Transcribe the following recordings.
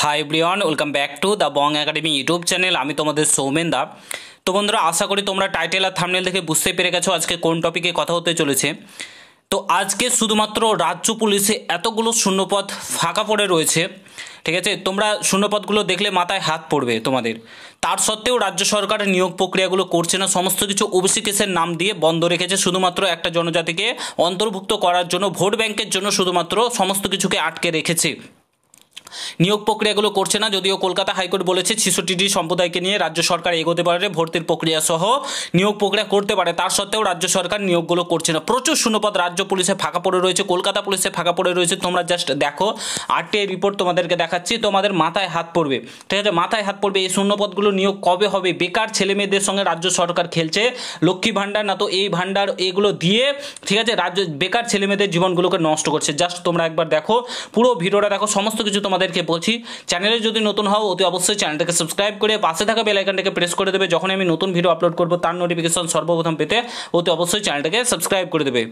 Hi everyone, welcome back to the Bong academy YouTube channel. আমি তোমাদের সৌমেন দা। তো বন্ধুরা, আশা করি তোমরা টাইটেল আর থাম্বনেল দেখে বুঝতে পেরে গেছো আজকে কোন টপিকে কথা হতে চলেছে। তো আজকে শুধুমাত্র রাজ্য পুলিশে এতগুলো শূন্যপদ ফাঁকা পড়ে রয়েছে, ঠিক আছে? তোমরা শূন্যপদগুলো দেখলে মাথায় হাত পড়বে তোমাদের। তার সত্ত্বেও রাজ্য সরকার নিয়োগ প্রক্রিয়াগুলো করছে না, সমস্ত কিছু ওবিসি কেসের নাম দিয়ে বন্ধ রেখেছে। শুধুমাত্র একটা জনজাতিকে অন্তর্ভুক্ত করার জন্য, ভোট ব্যাংকের জন্য শুধুমাত্র সমস্ত কিছুকে আটকে রেখেছে। নিয়োগ প্রক্রিয়াগুলো করছে না। যদিও কলকাতা হাইকোর্ট বলেছে 66টি সম্প্রদায়কে নিয়ে রাজ্য সরকার এগোতে পারে, ভর্তির প্রক্রিয়া সহ নিয়োগ প্রক্রিয়া করতে পারে। তার সত্ত্বেও রাজ্য সরকার নিয়োগগুলো করছে না। প্রচুর শূন্যপদ রাজ্য পুলিশে ফাঁকা পড়ে রয়েছে, কলকাতা পুলিশে ফাঁকা পড়ে রয়েছে। তোমরা জাস্ট দেখো, আরটিআই রিপোর্ট তোমাদেরকে দেখাচ্ছি, তোমাদের মাথায় হাত পড়বে, ঠিক আছে? মাথায় হাত পড়বে। এই শূন্যপদগুলো নিয়োগ কবে হবে? বেকার ছেলে মেয়েদের সঙ্গে রাজ্য সরকার খেলছে। লক্ষ্মী ভাণ্ডার না তো এই ভাণ্ডার, এগুলো দিয়ে, ঠিক আছে, রাজ্য বেকার ছেলে মেয়েদের জীবনগুলোকে নষ্ট করছে। জাস্ট তোমরা একবার দেখো, পুরো ভিডিওটা দেখো, সমস্ত কিছু তোমাদেরকে বলছি। চ্যানেলে যদি নতুন হও অতি অবশ্যই চ্যানেলটাকে সাবস্ক্রাইব করে পাশে থাকা বেল আইকনটাকে প্রেস করে দেবে। যখন আমি নতুন ভিডিও আপলোড করব তার নোটিফিকেশন সর্বপ্রথম পেতে অতি অবশ্যই চ্যানেলটাকে সাবস্ক্রাইব করে দেবে।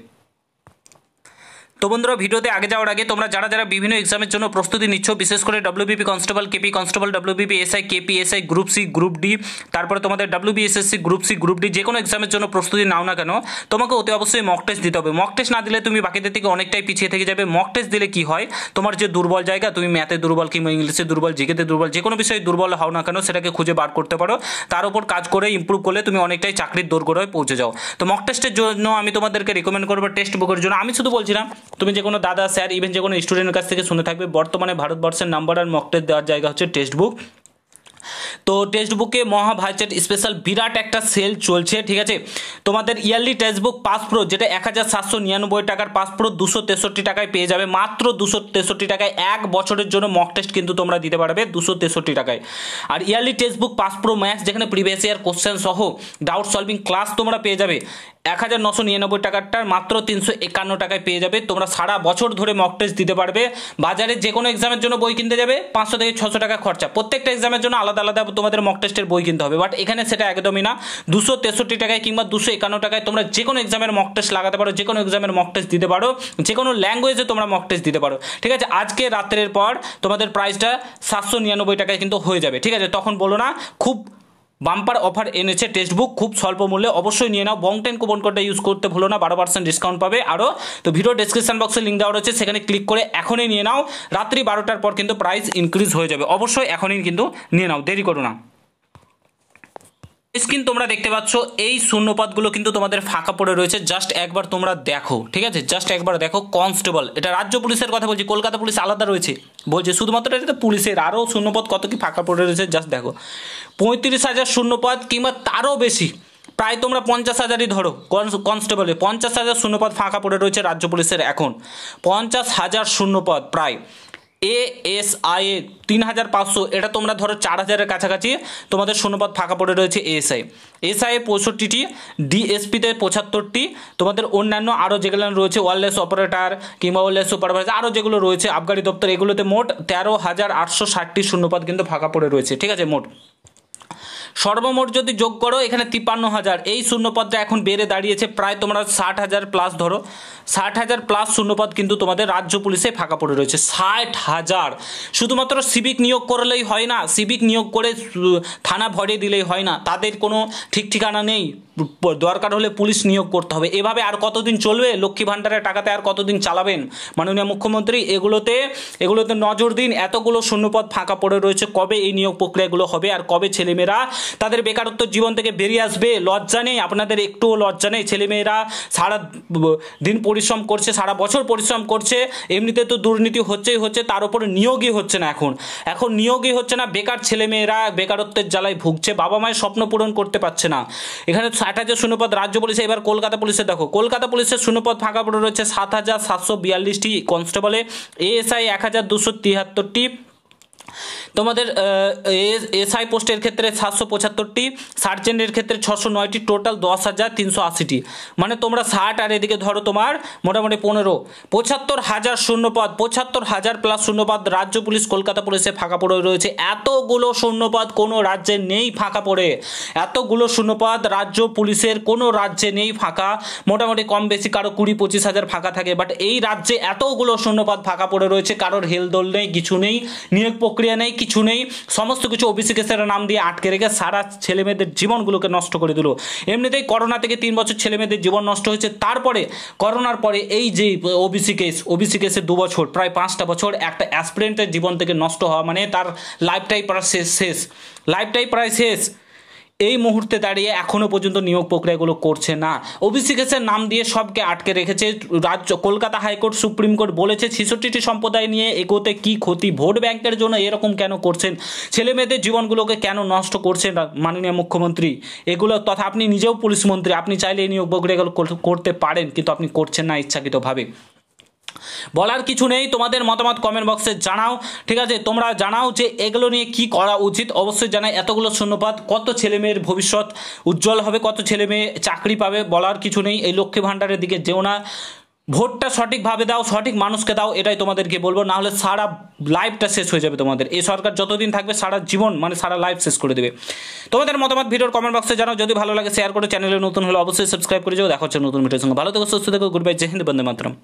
তো বন্ধুরা, ভিডিওতে আগে যাওয়ার আগে তোমরা যারা যারা বিভিন্ন এক্সামের জন্য প্রস্তুতি নিচ্ছ, বিশেষ করে WBP constable, KP constable, WBP SI, KP SI, group C, group D, তারপরে তোমাদের WBSSC, group C, group D, যে কোনো এক্সামের জন্য প্রস্তুতি নাও না কেন, তোমাকে অতি অবশ্যই মক টেস্ট দিতে হবে। মক টেস্ট না দিলে তুমি বাকিদের থেকে অনেকটাই পিছিয়ে থেকে যাবে। মক টেস্ট দিলে কি হয়, তোমার যে দুর্বল জায়গা, তুমি ম্যাথে দুর্বল কিংবা ইংলিশে দুর্বল, জিকেতে দুর্বল, যে কোনো বিষয়ে দুর্বল হও না কেন, সেটাকে খুঁজে বার করতে পারো। তার উপর কাজ করে ইমপ্রুভ করলে তুমি অনেকটাই চাকরির দোরগোড়ায় পৌঁছে যাও। তো মক টেস্টের জন্য আমি তোমাদেরকে রিকমেন্ড করবো টেক্সট বুকের জন্য। আমি শুধু বলছি না, তুমি যে কোনো দাদা, স্যার, ইভেন যে কোনো স্টুডেন্টের কাছ থেকে শুনে থাকবে, বর্তমানে ভারতবর্ষের নাম্বার আর মক টেস্ট দেওয়ার জায়গা হচ্ছে টেক্সট বুক। তো টেক্সট বুকে মহাভারতের স্পেশাল বিরাট একটা সেল চলছে, ঠিক আছে? তোমাদের yearly text book pass pro, যেটা 1799 টাকার পাস প্রো 263 টাকায় পেয়ে যাবে, মাত্র 263 টাকায়। এক বছরের জন্য মক টেস্ট কিন্তু তোমরা দিতে পারবে 263 টাকায়। আর yearly text book pass pro maths, যেখানে প্রিভিয়াস ইয়ার কোশ্চেন সহ ডাউট সলভিং ক্লাস তোমরা পেয়ে যাবে 1999 টাকারটার মাত্র 351 টাকায় পেয়ে যাবে। তোমরা সারা বছর ধরে মক টেস্ট দিতে পারবে। বাজারে যে কোনো এক্সামের জন্য বই কিনতে যাবে 500 থেকে 600 টাকা খরচা। প্রত্যেকটা এক্সামের জন্য আলাদা আলাদা তোমাদের মক টেস্টের বই কিনতে হবে, বাট এখানে সেটা একদমই না। 263 টাকায় কিংবা 251 টাকায় তোমরা যে কোনো এক্সামের মক টেস্ট লাগাতে পারো, যে কোনো এক্সামের মক টেস্ট দিতে পারো, যে কোনো ল্যাঙ্গুয়েজে তোমরা মক টেস্ট দিতে পারো, ঠিক আছে? আজকে রাত্রের পর তোমাদের প্রাইসটা 799 টাকায় কিন্তু হয়ে যাবে, ঠিক আছে? তখন বলো না খুব বাম্পার অফার এনেছে টেক্সট বুক, খুব স্বল্প মূল্যে। অবশ্যই নিয়ে নাও। বং10 কুপন কোডটা ইউজ করতে ভুলো না, 12% ডিসকাউন্ট পাবে আরও। তো ভিডিও ডেসক্রিপশন বক্সে লিঙ্ক দেওয়া রয়েছে, সেখানে ক্লিক করে এখনই নিয়ে নাও। রাত্রি 12টার পর কিন্তু প্রাইস ইনক্রিজ হয়ে যাবে। অবশ্যই এখনই কিন্তু নিয়ে নাও, দেরি করো না। স্ক্রিন তোমরা দেখতে পাচ্ছ, এই শূন্যপদগুলো কিন্তু তোমাদের ফাঁকা পড়ে রয়েছে। জাস্ট একবার তোমরা দেখো, ঠিক আছে? জাস্ট একবার দেখো। কনস্টেবল, এটা রাজ্য পুলিশের কথা বলছি, কলকাতা পুলিশ আলাদা রয়েছে বলছে, শুধুমাত্র এটা পুলিশের। আরও শূন্যপদ কত কি ফাঁকা পড়ে রয়েছে জাস্ট দেখো। 35,000 শূন্যপদ কিংবা তারও বেশি, প্রায় তোমরা 50,000ই ধরো। কনস্টেবলে 50,000 শূন্যপদ ফাঁকা পড়ে রয়েছে রাজ্য পুলিশের এখন। 50,000 শূন্যপদ প্রায়। এএসআই 3,500, এটা তোমরা ধরো 4,000-এর কাছাকাছি তোমাদের শূন্যপদ ফাঁকা পড়ে রয়েছে। এসআই 65টি, ডিএসপিতে 75টি, তোমাদের অন্যান্য আরও যেগুলো রয়েছে ওয়্যারলেস অপারেটর কিংবা ওয়্যারলেস সুপারভাইজার, আরও যেগুলো রয়েছে আবগারি দপ্তর, এগুলোতে মোট 13,860টি শূন্যপদ কিন্তু ফাঁকা পড়ে রয়েছে, ঠিক আছে? মোট সর্বমোট যদি যোগ করো এখানে 53,000। এই শূন্যপদটা এখন বেড়ে দাঁড়িয়েছে প্রায় তোমরা 60,000 প্লাস ধরো। 60,000 প্লাস শূন্যপদ কিন্তু তোমাদের রাজ্য পুলিশে ফাঁকা পড়ে রয়েছে। 60,000। শুধুমাত্র সিভিক নিয়োগ করলেই হয় না, সিভিক নিয়োগ করে থানা ভরিয়ে দিলেই হয় না, তাদের কোনো ঠিক ঠিকানা নেই। দরকার হলে পুলিশ নিয়োগ করতে হবে। এভাবে আর কতদিন চলবে? লক্ষ্মী ভাণ্ডারের টাকাতে আর কতদিন চালাবেন মাননীয় মুখ্যমন্ত্রী? এগুলোতে নজর দিন। এতগুলো শূন্যপদ ফাঁকা পড়ে রয়েছে, কবে এই নিয়োগ প্রক্রিয়াগুলো হবে আর কবে ছেলেমেয়েরা তাদের বেকারত্ব জীবন থেকে বেরিয়ে আসবে? লজ্জা নেই আপনাদের? একটুও লজ্জা নেই? ছেলেমেয়েরা সারা দিন পরিশ্রম করছে, সারা বছর পরিশ্রম করছে, এমনিতে তো দুর্নীতি হচ্ছেই হচ্ছে, তার উপরে নিয়োগই হচ্ছে না। এখন নিয়োগই হচ্ছে না, বেকার ছেলেমেয়েরা বেকারত্বের জ্বালায় ভুগছে, বাবা মায়ের স্বপ্ন পূরণ করতে পারছে না। এখানে 60,000 শূন্যপদ রাজ্য পুলিশে। এবার কলকাতা পুলিশে দেখো, কলকাতা পুলিশের শূন্যপদ ফাঁকা পড়ে রয়েছে 7,742টি কনস্টেবলে, এএসআই 1,273টি, তোমাদের এসআই পোস্টের ক্ষেত্রে 775টি, সার্জেন্টের ক্ষেত্রে 609টি, টোটাল 10,380টি। মানে তোমরা 60 আর এদিকে ধরো তোমার মোটামুটি 15, 75,000 শূন্যপদ, 75,000 প্লাস শূন্যপদ রাজ্য পুলিশ কলকাতা পুলিশে ফাঁকা পড়ে রয়েছে। এতগুলো শূন্যপদ কোনো রাজ্যে নেই ফাঁকা পড়ে, এতগুলো শূন্যপদ রাজ্য পুলিশের কোনো রাজ্যে নেই ফাঁকা। মোটামুটি কম বেশি কারো 20-25,000 ফাঁকা থাকে, বাট এই রাজ্যে এতগুলো শূন্যপদ ফাঁকা পড়ে রয়েছে, কারোর হেলদোল নেই, কিছু নেই। নিয়োগ প্রক্রিয়া প্রক্রিয়া নেই, কিছু নেই, সমস্ত কিছু ওবিসি কেসের নাম দিয়ে আটকে রেখে সারা ছেলেমেয়েদের জীবনগুলোকে নষ্ট করে দিল। এমনিতেই করোনা থেকে 3 বছর ছেলেমেয়েদের জীবন নষ্ট হয়েছে, তারপরে করোনার পরে এই যে ওবিসি কেসের 2 বছর, প্রায় 5টা বছর একটা অ্যাসপিরেন্টের জীবন থেকে নষ্ট হওয়া মানে তার লাইফটাই প্রায় শেষ। এই মুহূর্তে দাঁড়িয়ে এখনও পর্যন্ত নিয়োগ প্রক্রিয়াগুলো করছে না। ওবিসি কেসের নাম দিয়ে সবকে আটকে রেখেছে। কলকাতা হাইকোর্ট, সুপ্রিম কোর্ট বলেছে 66টি সম্প্রদায় নিয়ে এগোতে কি ক্ষতি, ভোট ব্যাংকের জন্য এরকম কেন করছেন, ছেলে মেয়েদের জীবনগুলোকে কেন নষ্ট করছেন মাননীয় মুখ্যমন্ত্রী। এগুলো তথা আপনি নিজেও পুলিশ মন্ত্রী, আপনি চাইলে এই নিয়োগ প্রক্রিয়াগুলো করতে পারেন, কিন্তু আপনি করছেন না ইচ্ছাকৃতভাবে। বলার কিছু নেই, তোমাদের মতামত কমেন্ট বক্সে জানাও, ঠিক আছে? তোমরা জানাও যে এগুলো নিয়ে কি করা উচিত, অবশ্যই জানাই। এতগুলো শূন্যপাত, কত ছেলে মেয়ের ভবিষ্যৎ উজ্জ্বল হবে, কত ছেলে মেয়ে চাকরি পাবে, বলার কিছু নেই। এই লক্ষ্মী ভাণ্ডারের দিকে যেও না, ভোটটা সঠিকভাবে দাও, সঠিক মানুষকে দাও, এটাই তোমাদেরকে বলবো। না হলে সারা লাইফটা শেষ হয়ে যাবে তোমাদের। এই সরকার যতদিন থাকবে সারা জীবন মানে সারা লাইফ শেষ করে দেবে। তোমাদের মতামত ভিডিওর কমেন্ট বক্সে জানাও। যদি ভালো লাগে শেয়ার করে, চ্যানেলে নতুন হলে অবশ্যই সাবস্ক্রাইব করে যাও। দেখা হচ্ছে নতুন ভিডিওর সঙ্গে। ভালো থেকো, সুস্থ থেকো, গুড বাই, জয় হিন্দ, বন্দে মাতরম।